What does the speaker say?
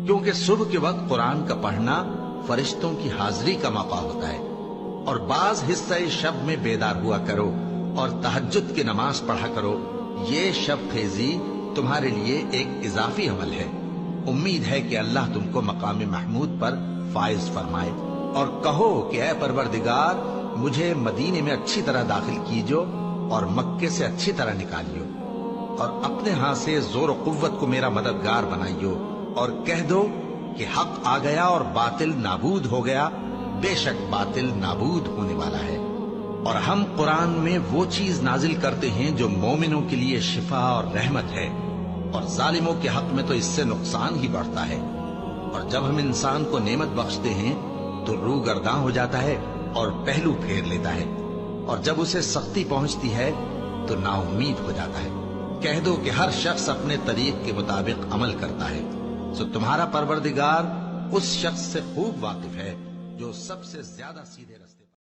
کیونکہ صبح کے وقت قرآن کا پڑھنا فرشتوں کی حاضری کا موقع ہوتا ہے، اور بعض حصہ شب میں بیدار ہوا کرو اور تہجد کی نماز پڑھا کرو۔ یہ شب خیزی تمہارے لیے ایک اضافی عمل ہے۔ امید ہے کہ اللہ تم کو مقام محمود پر فائز فرمائے۔ اور کہو کہ اے پروردگار، مجھے مدینے میں اچھی طرح داخل کیجو اور مکے سے اچھی طرح نکالیو، اور اپنے ہاں سے زور و قوت کو میرا مددگار بنائیو، اور کہہ دو کہ حق آ گیا اور باطل نابود ہو گیا، بے شک باطل نابود ہونے والا ہے۔ اور ہم قرآن میں وہ چیز نازل کرتے ہیں جو مومنوں کے لیے شفا اور رحمت ہے، اور ظالموں کے حق میں تو اس سے نقصان ہی بڑھتا ہے۔ اور جب ہم انسان کو نعمت بخشتے ہیں تو روح گرداں ہو جاتا ہے اور پہلو پھیر لیتا ہے، اور جب اسے سختی پہنچتی ہے تو نا امید ہو جاتا ہے۔ کہہ دو کہ ہر شخص اپنے طریق کے مطابق عمل کرتا ہے، سو تمہارا پروردگار اس شخص سے خوب واقف ہے جو سب سے زیادہ سیدھے راستے